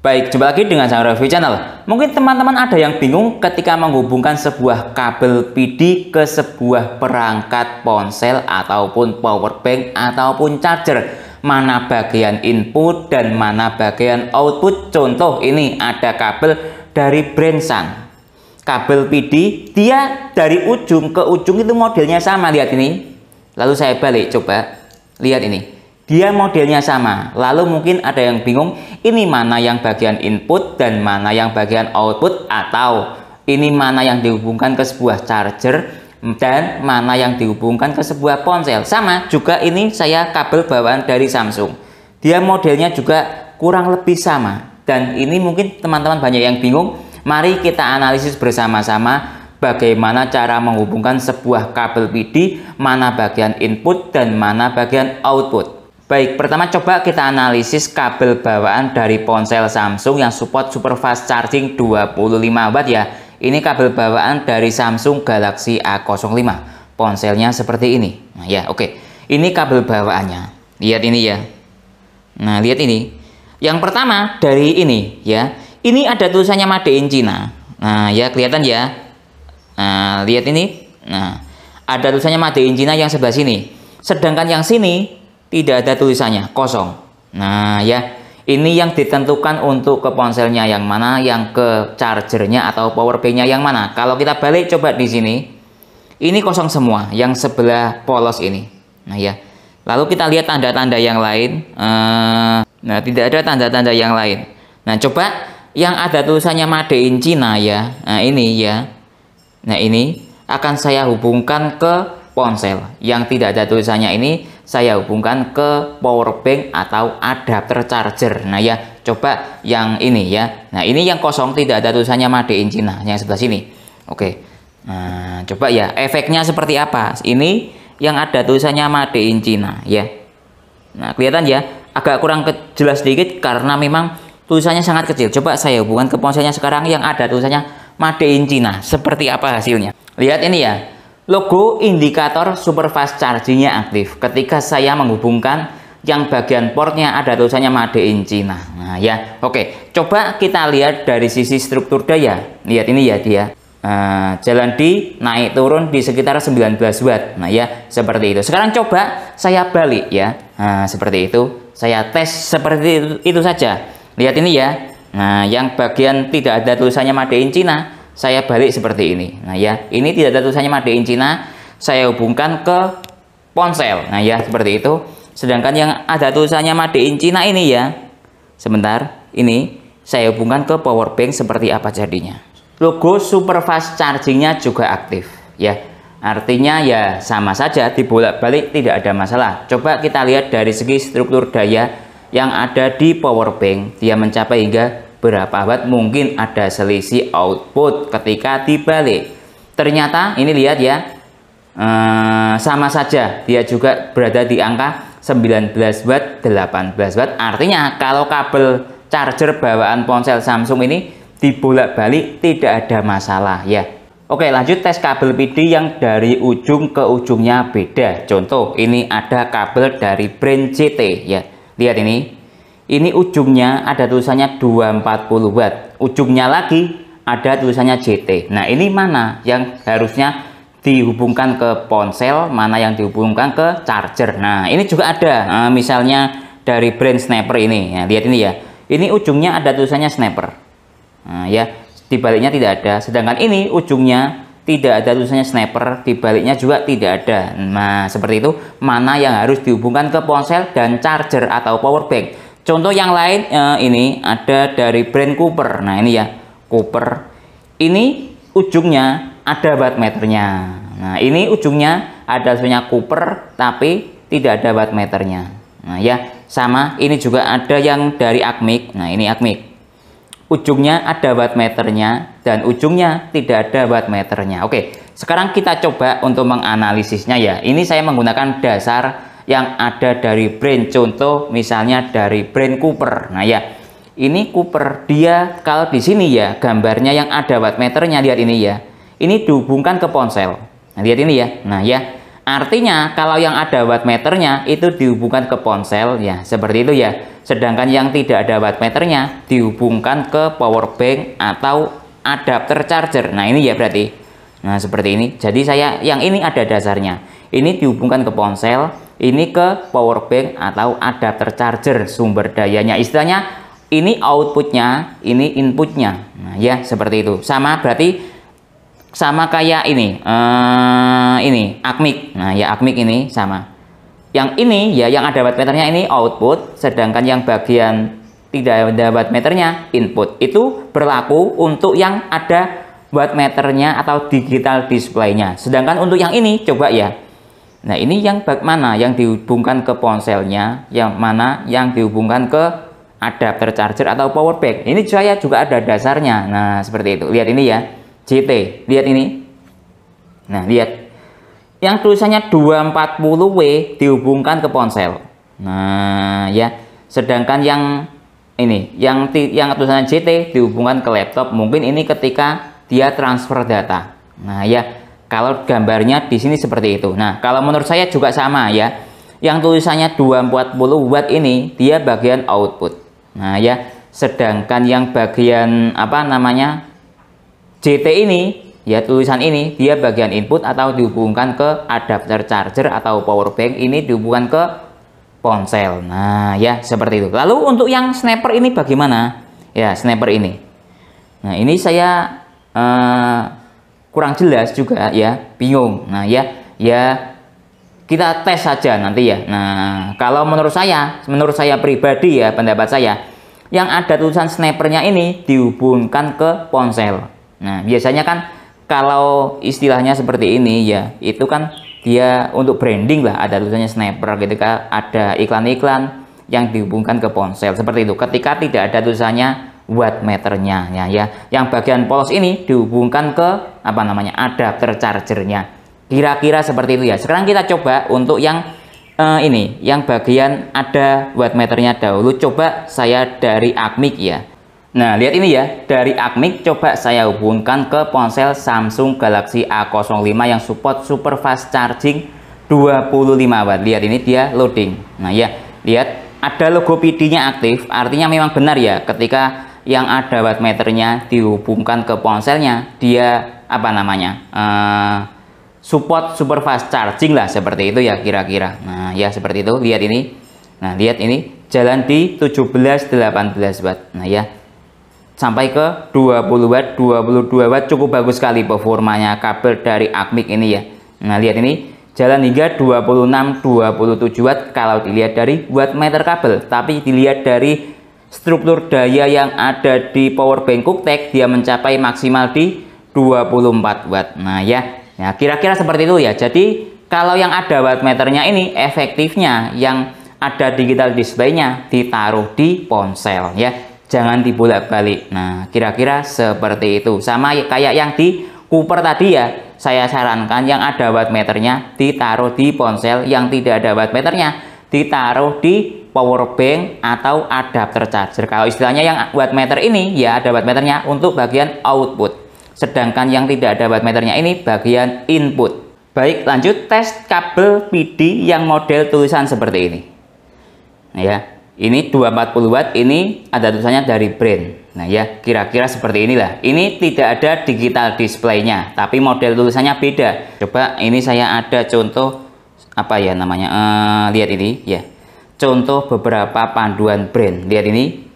Baik, jumpa lagi dengan Sang Review Channel. Mungkin teman-teman ada yang bingung ketika menghubungkan sebuah kabel PD ke sebuah perangkat ponsel ataupun power bank ataupun charger. Mana bagian input dan mana bagian output. Contoh ini ada kabel dari brand Sun. Kabel PD dia dari ujung ke ujung itu modelnya sama, lihat ini. Lalu saya balik, coba lihat ini. Dia modelnya sama, lalu mungkin ada yang bingung ini mana yang bagian input dan mana yang bagian output, atau ini mana yang dihubungkan ke sebuah charger dan mana yang dihubungkan ke sebuah ponsel. Sama juga ini saya kabel bawaan dari Samsung, dia modelnya juga kurang lebih sama, dan ini mungkin teman-teman banyak yang bingung. Mari kita analisis bersama-sama bagaimana cara menghubungkan sebuah kabel PD, mana bagian input dan mana bagian output. Baik, pertama coba kita analisis kabel bawaan dari ponsel Samsung yang support super fast charging 25 watt ya. Ini kabel bawaan dari Samsung Galaxy A05. Ponselnya seperti ini. Nah ya, oke. Ini kabel bawaannya. Lihat ini ya. Nah, lihat ini. Yang pertama dari ini ya. Ini ada tulisannya Made in China. Nah, ya kelihatan ya. Nah, lihat ini. Nah, ada tulisannya Made in China yang sebelah sini. Sedangkan yang sini tidak ada tulisannya, kosong. Nah ya, ini yang ditentukan untuk ke ponselnya yang mana, yang ke chargernya atau power banknya yang mana. Kalau kita balik coba di sini, ini kosong semua, yang sebelah polos ini. Nah ya, lalu kita lihat tanda-tanda yang lain. Nah, tidak ada tanda-tanda yang lain. Nah, coba yang ada tulisannya Made in China ya. Nah ini ya. Nah ini akan saya hubungkan ke ponsel. Yang tidak ada tulisannya ini saya hubungkan ke power bank atau adapter charger. Nah ya, coba yang ini ya. Nah ini yang kosong, tidak ada tulisannya Made in China, yang sebelah sini. Oke. Nah, coba ya efeknya seperti apa. Ini yang ada tulisannya Made in China ya. Nah, kelihatan ya, agak kurang jelas sedikit karena memang tulisannya sangat kecil. Coba saya hubungkan ke ponselnya sekarang yang ada tulisannya Made in China. Seperti apa hasilnya? Lihat ini ya. Logo indikator super fast chargingnya aktif ketika saya menghubungkan yang bagian portnya ada tulisannya Made in China. Nah ya, oke. Coba kita lihat dari sisi struktur daya. Lihat ini ya dia. Jalan di naik turun di sekitar 19 watt. Nah ya, seperti itu. Sekarang coba saya balik ya. Nah, seperti itu. Saya tes seperti itu saja. Lihat ini ya. Nah, yang bagian tidak ada tulisannya Made in China, saya balik seperti ini. Nah ya, ini tidak ada tulisannya Made in China, saya hubungkan ke ponsel. Nah ya, seperti itu. Sedangkan yang ada tulisannya Made in China ini ya, sebentar, ini saya hubungkan ke power bank. Seperti apa jadinya? Logo super fast chargingnya juga aktif ya. Artinya ya sama saja, dibolak-balik tidak ada masalah. Coba kita lihat dari segi struktur daya yang ada di power bank, dia mencapai hingga berapa watt. Mungkin ada selisih output ketika dibalik. Ternyata ini lihat ya, sama saja, dia juga berada di angka 19 watt 18 watt. Artinya kalau kabel charger bawaan ponsel Samsung ini dibolak-balik tidak ada masalah ya. Oke, lanjut tes kabel PD yang dari ujung ke ujungnya beda. Contoh ini ada kabel dari brand JT ya. Lihat ini ujungnya ada tulisannya 240 watt. Ujungnya lagi ada tulisannya JT. Nah, ini mana yang harusnya dihubungkan ke ponsel, mana yang dihubungkan ke charger. Nah, ini juga ada. Misalnya dari brand Snapper ini. Nah, lihat ini ya. Ini ujungnya ada tulisannya Snapper. Nah, ya, dibaliknya tidak ada. Sedangkan ini ujungnya tidak ada tulisannya Snapper, dibaliknya juga tidak ada. Nah, seperti itu. Mana yang harus dihubungkan ke ponsel dan charger atau power bank. Contoh yang lain ini ada dari brand Cooper. Nah ini ya, Cooper. Ini ujungnya ada wattmeternya. Nah ini ujungnya ada tulisannya Cooper tapi tidak ada wattmeternya. Nah ya, sama ini juga ada yang dari Acmic. Nah ini Acmic. Ujungnya ada wattmeternya dan ujungnya tidak ada wattmeternya. Oke, sekarang kita coba untuk menganalisisnya ya. Ini saya menggunakan dasar yang ada dari brand, contoh misalnya dari brand Cooper. Nah ya, ini Cooper, dia kalau di sini ya gambarnya yang ada wattmeternya, lihat ini ya, ini dihubungkan ke ponsel. Nah lihat ini ya. Nah ya, Artinya kalau yang ada wattmeternya itu dihubungkan ke ponsel ya, seperti itu ya. Sedangkan yang tidak ada wattmeternya dihubungkan ke power bank atau adapter charger. Nah, ini ya berarti. Nah, seperti ini. Jadi saya yang ini ada dasarnya. Ini dihubungkan ke ponsel, ini ke power bank atau adapter charger sumber dayanya. Istilahnya ini outputnya, ini inputnya. Nah, ya seperti itu. Sama berarti sama kayak ini akmik. Nah ya, akmik ini sama. Yang ini ya, yang ada wattmeternya ini output, sedangkan yang bagian tidak ada wattmeternya input. Itu berlaku untuk yang ada wattmeternya atau digital display-nya. Sedangkan untuk yang ini coba ya. Nah ini yang mana yang dihubungkan ke ponselnya, yang mana yang dihubungkan ke adapter charger atau power bank. Ini saya juga ada dasarnya. Nah seperti itu. Lihat ini ya. JT, lihat ini. Nah, lihat. Yang tulisannya 240W dihubungkan ke ponsel. Nah, ya. Sedangkan yang ini, yang tulisannya JT dihubungkan ke laptop. Mungkin ini ketika dia transfer data. Nah, ya. Kalau gambarnya di sini seperti itu. Nah, kalau menurut saya juga sama ya. Yang tulisannya 240W ini dia bagian output. Nah, ya. Sedangkan yang bagian apa namanya? JT ini ya, tulisan ini dia bagian input atau dihubungkan ke adapter charger atau power bank, ini dihubungkan ke ponsel. Nah ya seperti itu. Lalu untuk yang snapper ini bagaimana ya? Snapper ini, nah ini saya kurang jelas juga ya, bingung. Nah ya kita tes saja nanti ya. Nah kalau menurut saya pribadi ya, pendapat saya, yang ada tulisan snappernya ini dihubungkan ke ponsel. Nah, biasanya kan kalau istilahnya seperti ini ya, itu kan dia untuk branding lah, ada tulisannya snapper gitu kan, ada iklan-iklan yang dihubungkan ke ponsel seperti itu. Ketika tidak ada tulisannya wattmeternya ya. Yang bagian polos ini dihubungkan ke apa namanya? Adapter chargernya. Kira-kira seperti itu ya. Sekarang kita coba untuk yang ini, yang bagian ada wattmeternya dahulu. Coba saya dari akmik ya. Nah, lihat ini ya, dari akmik coba saya hubungkan ke ponsel Samsung Galaxy A05 yang support super fast charging 25 watt. Lihat ini dia loading. Nah ya, lihat ada logo PD-nya aktif, artinya memang benar ya, ketika yang ada wattmeternya dihubungkan ke ponselnya, dia apa namanya? Support super fast charging lah, seperti itu ya kira-kira. Nah, ya seperti itu. Lihat ini. Nah, lihat ini jalan di 17-18 watt. Nah, ya. Sampai ke 20 watt, 22 watt, cukup bagus sekali performanya kabel dari akmik ini ya. Nah, lihat ini jalan hingga 26-27 watt kalau dilihat dari wattmeter kabel. Tapi dilihat dari struktur daya yang ada di power bank Cooktek, dia mencapai maksimal di 24 watt. Nah ya, kira-kira seperti itu ya. Jadi kalau yang ada wattmeternya ini, efektifnya yang ada digital display-nya ditaruh di ponsel ya. Jangan dibolak-balik. Nah, kira-kira seperti itu. Sama kayak yang di Cooper tadi ya. Saya sarankan yang ada wattmeternya ditaruh di ponsel, yang tidak ada wattmeternya ditaruh di power bank atau adapter charger. Kalau istilahnya yang wattmeter ini ya ada wattmeternya untuk bagian output. Sedangkan yang tidak ada wattmeternya ini bagian input. Baik, lanjut tes kabel PD yang model tulisan seperti ini. Nah ya. Ini 240 watt, ini ada tulisannya dari brand. Nah ya, kira-kira seperti inilah. Ini tidak ada digital display-nya, tapi model tulisannya beda. Coba ini saya ada contoh apa ya namanya? Lihat ini ya. Contoh beberapa panduan brand. Lihat ini.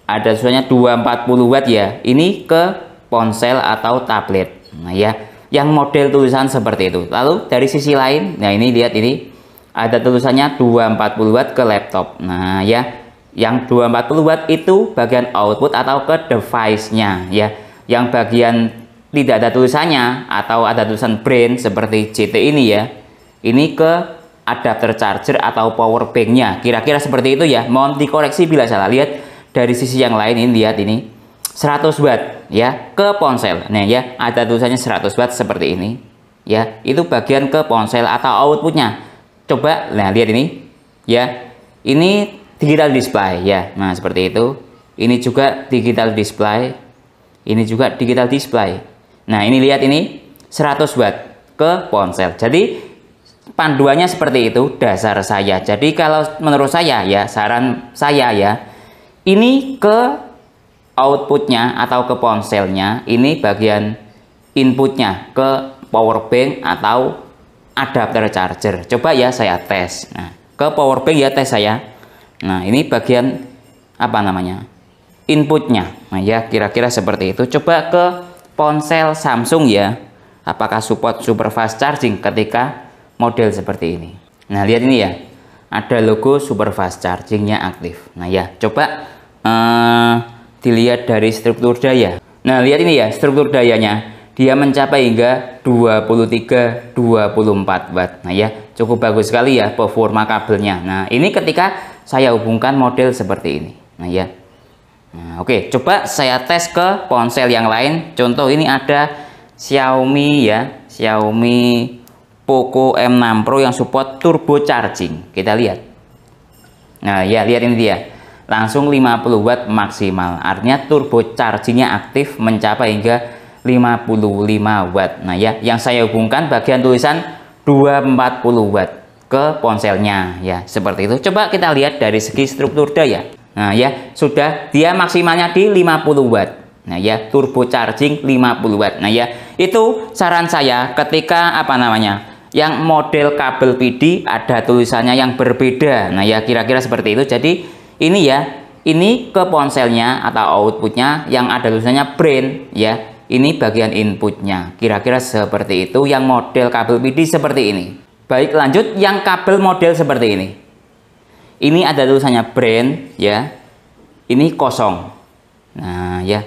Ada tulisannya 240 watt ya. Ini ke ponsel atau tablet. Nah ya, yang model tulisan seperti itu. Lalu dari sisi lain, nah ini lihat ini. Ada tulisannya 240 watt ke laptop. Nah ya, yang 240 watt itu bagian output atau ke device-nya ya. Yang bagian tidak ada tulisannya atau ada tulisan brand seperti JT ini ya, ini ke adapter charger atau power bank-nya. Kira-kira seperti itu ya. Mohon dikoreksi bila salah. Lihat dari sisi yang lain ini, lihat ini 100 watt ya ke ponsel. Nah ya, ada tulisannya 100 watt seperti ini ya. Itu bagian ke ponsel atau outputnya. Coba, nah lihat ini ya, ini digital display ya. Nah seperti itu. Ini juga digital display, ini juga digital display. Nah ini lihat ini 100 watt ke ponsel. Jadi panduannya seperti itu, dasar saya. Jadi kalau menurut saya ya, saran saya ya, ini ke outputnya atau ke ponselnya, ini bagian inputnya ke power bank atau adapter charger. Coba ya saya tes. Nah, ke power bank ya tes saya. Nah, ini bagian apa namanya? Inputnya. Nah, ya kira-kira seperti itu. Coba ke ponsel Samsung ya. Apakah support super fast charging ketika model seperti ini. Nah, lihat ini ya. Ada logo super fast chargingnya aktif. Nah, ya coba dilihat dari struktur daya. Nah, lihat ini ya, struktur dayanya. Dia mencapai hingga 23-24 watt. Nah, ya cukup bagus sekali ya performa kabelnya. Nah, ini ketika saya hubungkan model seperti ini. Nah, ya. Nah, oke, coba saya tes ke ponsel yang lain. Contoh ini ada Xiaomi ya, Xiaomi Poco M6 Pro yang support turbo charging. Kita lihat. Nah, ya lihat ini dia. Langsung 50 watt maksimal. Artinya turbo chargingnya aktif mencapai hingga 55 watt. Nah, ya yang saya hubungkan bagian tulisan 240 watt ke ponselnya ya, seperti itu. Coba kita lihat dari segi struktur daya. Nah, ya sudah dia maksimalnya di 50 watt. Nah, ya turbo charging 50 watt. Nah, ya itu saran saya ketika apa namanya? Yang model kabel PD ada tulisannya yang berbeda. Nah, ya kira-kira seperti itu. Jadi ini ya, ini ke ponselnya atau outputnya yang ada tulisannya brand ya. Ini bagian inputnya. Kira-kira seperti itu yang model kabel PD seperti ini. Baik, lanjut yang kabel model seperti ini. Ini ada tulisannya brand ya. Ini kosong. Nah, ya.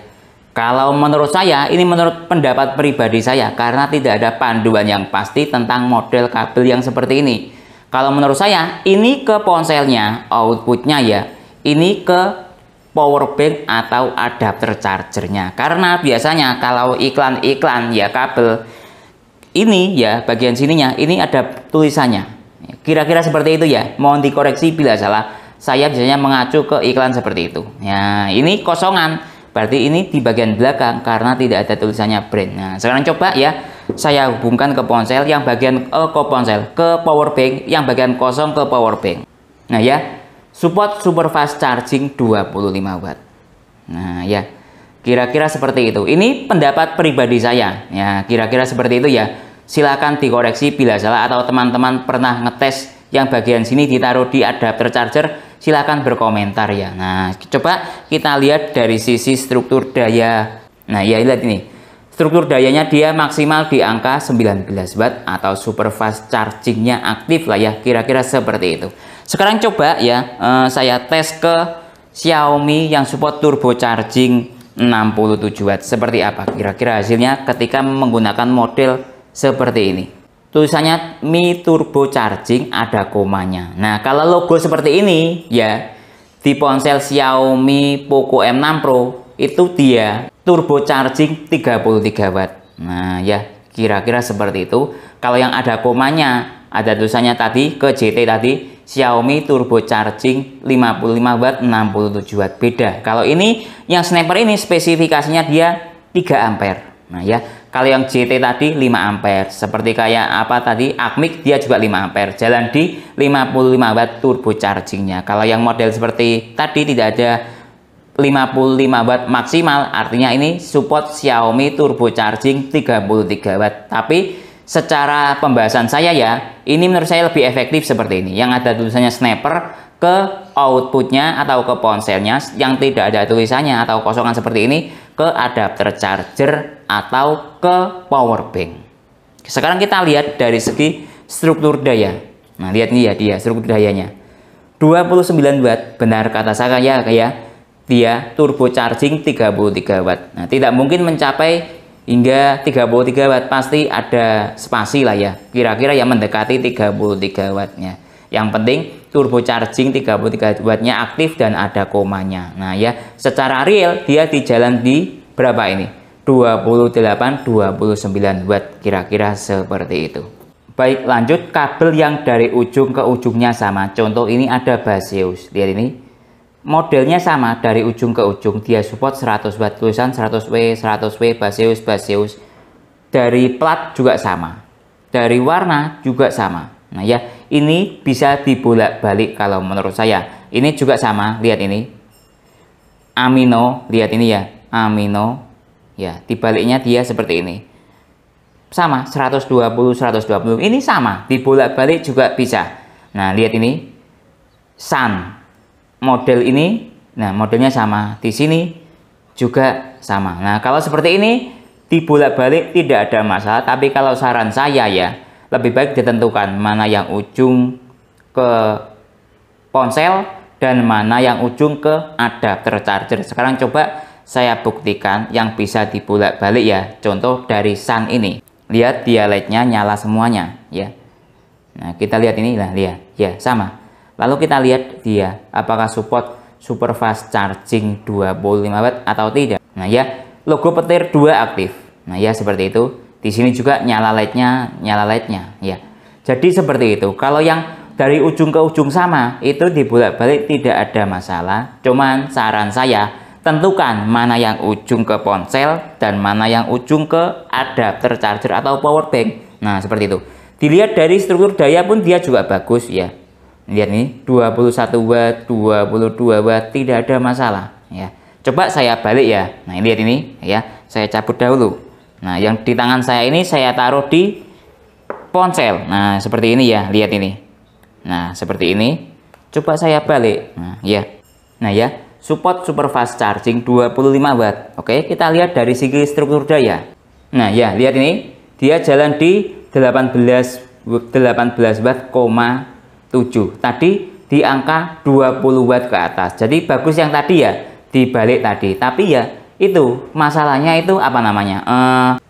Kalau menurut saya, ini menurut pendapat pribadi saya, karena tidak ada panduan yang pasti tentang model kabel yang seperti ini. Kalau menurut saya, ini ke ponselnya, outputnya ya, ini ke power bank atau adapter chargernya. Karena biasanya kalau iklan-iklan ya kabel, ini ya bagian sininya, ini ada tulisannya. Kira-kira seperti itu ya, mohon dikoreksi bila salah. Saya biasanya mengacu ke iklan seperti itu. Ya, ini kosongan. Berarti ini di bagian belakang karena tidak ada tulisannya brand. Nah, sekarang coba ya saya hubungkan ke ponsel yang bagian ke power bank yang bagian kosong ke power bank. Nah, ya support super fast charging 25 watt. Nah, ya kira-kira seperti itu. Ini pendapat pribadi saya. Ya, kira-kira seperti itu ya. Silakan dikoreksi bila salah atau teman-teman pernah ngetes yang bagian sini ditaruh di adapter charger, silakan berkomentar ya. Nah, coba kita lihat dari sisi struktur daya. Nah, ya lihat ini. Struktur dayanya dia maksimal di angka 19 watt atau super fast chargingnya aktif lah ya. Kira-kira seperti itu. Sekarang coba ya saya tes ke Xiaomi yang support turbo charging 67 watt. Seperti apa kira-kira hasilnya ketika menggunakan model seperti ini. Tulisannya Mi Turbo Charging, ada komanya. Nah, kalau logo seperti ini ya di ponsel Xiaomi Poco M6 Pro itu dia turbo charging 33 watt. Nah, ya kira-kira seperti itu. Kalau yang ada komanya, ada tulisannya tadi ke JT tadi Xiaomi Turbo Charging 55 watt 67 watt, beda. Kalau ini yang sniper ini spesifikasinya dia 3 ampere. Nah, ya kalau yang JT tadi 5 ampere, seperti kayak apa tadi Acmic dia juga 5 ampere, jalan di 55 watt turbo chargingnya. Kalau yang model seperti tadi tidak ada 55 watt maksimal, artinya ini support Xiaomi turbo charging 33 watt. Tapi secara pembahasan saya ya, ini menurut saya lebih efektif seperti ini, yang ada tulisannya sniper ke outputnya atau ke ponselnya yang tidak ada tulisannya atau kosongan seperti ini ke adapter charger atau ke power bank. Sekarang kita lihat dari segi struktur daya. Nah, lihat nih ya dia struktur dayanya 29 watt, benar kata saya ya kayak dia turbo charging 33 watt. Nah, tidak mungkin mencapai hingga 33 watt, pasti ada spasi lah ya, kira-kira yang mendekati 33 wattnya. Yang penting turbo charging 33 wattnya aktif dan ada komanya. Nah, ya secara real dia di jalan di berapa ini? 28-29 watt, kira-kira seperti itu. Baik, lanjut kabel yang dari ujung ke ujungnya sama. Contoh ini ada Baseus, lihat ini modelnya sama dari ujung ke ujung, dia support 100 watt, tulisan 100W 100W Baseus. Dari plat juga sama, dari warna juga sama. Nah ya, ini bisa dibolak-balik kalau menurut saya. Ini juga sama, lihat ini. Amino, lihat ini ya, amino. Ya, dibaliknya dia seperti ini. Sama, 120, 120. Ini sama, dibolak-balik juga bisa. Nah, lihat ini. Sun. Model ini, nah modelnya sama. Di sini juga sama. Nah, kalau seperti ini dibolak-balik tidak ada masalah, tapi kalau saran saya ya, lebih baik ditentukan mana yang ujung ke ponsel dan mana yang ujung ke adapter charger. Sekarang coba saya buktikan yang bisa dibolak-balik ya. Contoh dari Sun ini. Lihat dia LED-nya nyala semuanya ya. Nah, kita lihat ini lah, lihat ya, sama. Lalu kita lihat dia apakah support super fast charging 25 watt atau tidak. Nah, ya, logo petir 2 aktif. Nah, ya seperti itu. Di sini juga nyala LED-nya ya. Jadi seperti itu. Kalau yang dari ujung ke ujung sama itu dibolak-balik tidak ada masalah. Cuman saran saya, tentukan mana yang ujung ke ponsel dan mana yang ujung ke adapter charger atau power bank. Nah, seperti itu. Dilihat dari struktur daya pun dia juga bagus ya. Lihat nih, 21 watt, 22 watt, tidak ada masalah ya. Coba saya balik ya. Nah, lihat ini ya. Saya cabut dahulu. Nah, yang di tangan saya ini saya taruh di ponsel. Nah, seperti ini ya. Lihat ini. Nah, seperti ini. Coba saya balik. Nah, ya. Nah, ya. Support super fast charging 25 watt. Oke, kita lihat dari segi struktur daya. Nah, ya, lihat ini. Dia jalan di 18 watt, 7. Tadi di angka 20 watt ke atas. Jadi bagus yang tadi ya, dibalik tadi. Tapi ya itu masalahnya itu apa namanya?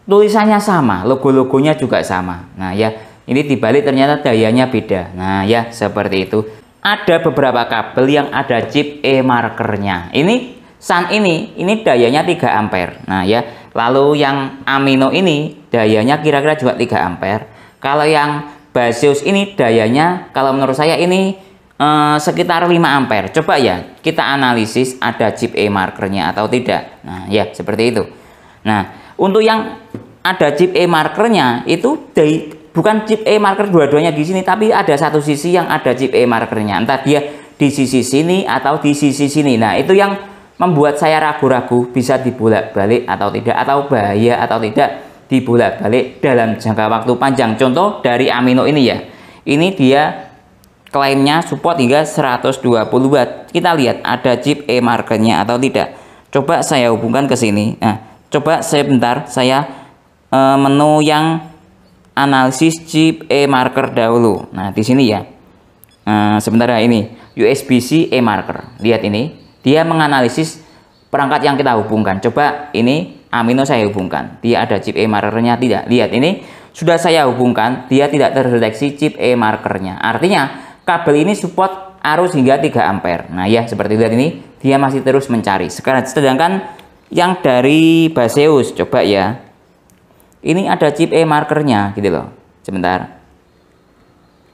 Tulisannya sama, logo-logonya juga sama. Nah, ya, ini dibalik ternyata dayanya beda. Nah, ya seperti itu. Ada beberapa kabel yang ada chip e-markernya. Ini Sun ini dayanya 3 ampere. Nah, ya. Lalu yang Amino ini dayanya kira-kira juga 3 ampere. Kalau yang Baseus ini dayanya kalau menurut saya ini sekitar 5 ampere. Coba ya kita analisis ada chip e-markernya atau tidak. Nah, ya seperti itu. Nah, untuk yang ada chip e-markernya itu bukan chip e-marker dua-duanya di sini, tapi ada satu sisi yang ada chip e-markernya. Entah dia di sisi sini atau di sisi sini. Nah, itu yang membuat saya ragu-ragu bisa dibolak-balik atau tidak, atau bahaya atau tidak dibolak-balik dalam jangka waktu panjang. Contoh dari Amino ini ya. Ini dia klaimnya support hingga 120 watt. Kita lihat ada chip e-markernya atau tidak. Coba saya hubungkan ke sini. Nah, coba sebentar saya menu yang analisis chip e-marker dahulu. Nah, di sini ya. Sebentar ya, ini USB-C e-marker. Lihat ini. Dia menganalisis perangkat yang kita hubungkan. Coba ini Amino saya hubungkan. Dia ada chip e-markernya tidak? Lihat ini sudah saya hubungkan, dia tidak terdeteksi chip e-markernya. Artinya kabel ini support arus hingga 3 ampere. Nah, ya seperti lihat ini dia masih terus mencari. Sedangkan yang dari Baseus coba ya. Ini ada chip e-markernya gitu loh. Sebentar.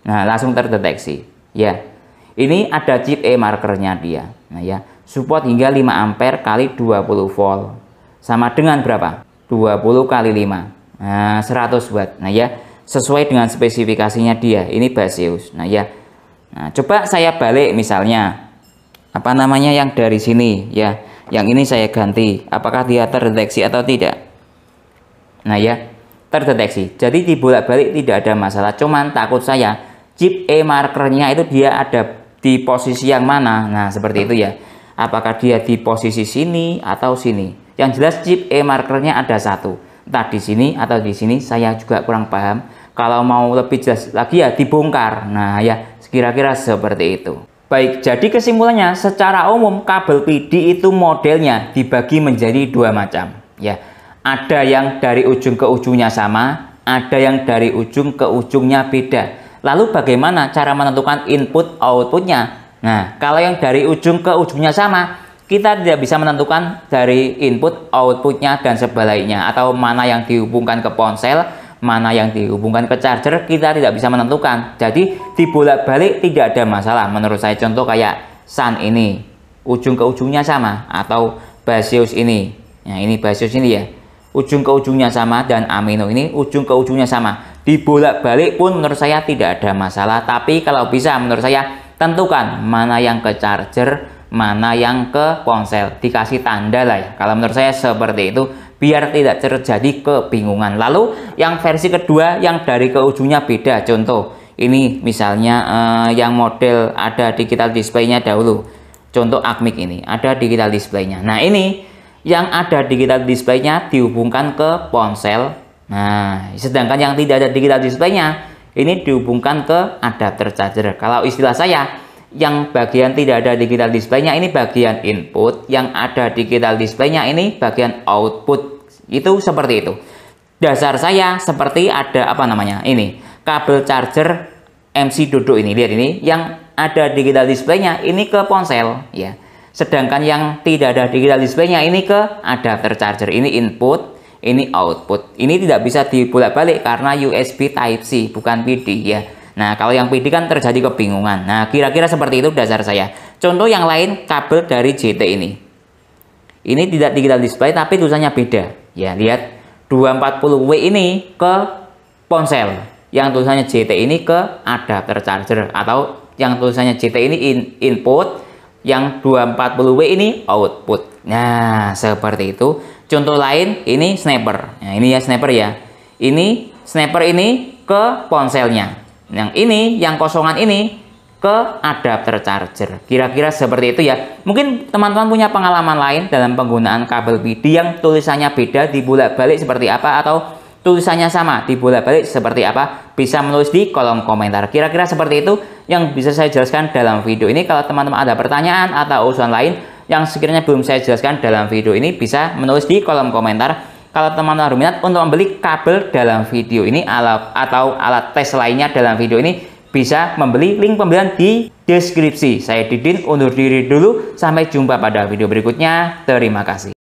Nah, langsung terdeteksi. Ya. Ini ada chip e-markernya dia. Nah, ya. Support hingga 5 ampere kali 20 volt. Sama dengan berapa? 20 kali 5. Nah, 100 watt. Nah, ya. Sesuai dengan spesifikasinya dia. Ini Baseus. Nah, ya. Nah, coba saya balik misalnya. Apa namanya yang dari sini ya. Yang ini saya ganti. Apakah dia terdeteksi atau tidak? Nah, ya. Terdeteksi. Jadi dibolak-balik tidak ada masalah. Cuman takut saya chip e-markernya itu dia ada di posisi yang mana. Nah, seperti itu ya. Apakah dia di posisi sini atau sini? Yang jelas chip e-markernya ada satu. Entah di sini atau di sini, saya juga kurang paham. Kalau mau lebih jelas lagi ya dibongkar. Nah, ya kira-kira seperti itu. Baik, jadi kesimpulannya secara umum kabel PD itu modelnya dibagi menjadi 2 macam. Ya, ada yang dari ujung ke ujungnya sama, ada yang dari ujung ke ujungnya beda. Lalu bagaimana cara menentukan input outputnya? Nah, kalau yang dari ujung ke ujungnya sama, kita tidak bisa menentukan dari input outputnya dan sebaliknya, atau mana yang dihubungkan ke ponsel, mana yang dihubungkan ke charger, kita tidak bisa menentukan. Jadi dibolak-balik tidak ada masalah menurut saya. Contoh kayak Sun ini ujung ke ujungnya sama, atau Baseus ini. Nah, ini Baseus ini ya, ujung ke ujungnya sama, dan Amino ini ujung ke ujungnya sama. dibolak-balik pun menurut saya tidak ada masalah. Tapi kalau bisa menurut saya tentukan mana yang ke charger, mana yang ke ponsel, dikasih tanda lah ya. Kalau menurut saya seperti itu, biar tidak terjadi kebingungan. Lalu yang versi kedua yang dari ke ujungnya beda, contoh ini misalnya yang model ada digital display-nya dahulu, contoh Acmic ini ada digital display-nya. Nah ini yang ada digital display-nya dihubungkan ke ponsel. Nah sedangkan yang tidak ada digital display-nya ini dihubungkan ke adapter charger. Kalau istilah saya, yang bagian tidak ada digital display-nya ini bagian input, yang ada digital display-nya ini bagian output. Itu seperti itu. Dasar saya seperti ada apa namanya? Ini kabel charger MC duduk ini, lihat ini, yang ada digital display-nya ini ke ponsel ya. Sedangkan yang tidak ada digital display-nya ini ke adapter charger. Ini input, ini output. Ini tidak bisa dibolak-balik karena USB Type-C bukan PD ya. Nah, kalau yang PD kan terjadi kebingungan. Nah, kira-kira seperti itu dasar saya. Contoh yang lain, kabel dari JT ini. Ini tidak digital display tapi tulisannya beda. Ya, lihat 240W ini ke ponsel. Yang tulisannya JT ini ke adapter charger, atau yang tulisannya JT ini input, yang 240W ini output. Nah, seperti itu. Contoh lain, ini snapper. Nah, ini ya snapper ya. Ini snapper ini ke ponselnya. Yang ini, yang kosongan ini ke adapter charger. Kira-kira seperti itu ya. Mungkin teman-teman punya pengalaman lain dalam penggunaan kabel PD yang tulisannya beda dibolak-balik seperti apa, atau tulisannya sama dibolak-balik seperti apa, bisa menulis di kolom komentar. Kira-kira seperti itu yang bisa saya jelaskan dalam video ini. Kalau teman-teman ada pertanyaan atau usulan lain yang sekiranya belum saya jelaskan dalam video ini, bisa menulis di kolom komentar. Kalau teman-teman berminat untuk membeli kabel dalam video ini atau alat tes lainnya dalam video ini, bisa membeli, link pembelian di deskripsi. Saya Didin undur diri dulu, sampai jumpa pada video berikutnya. Terima kasih.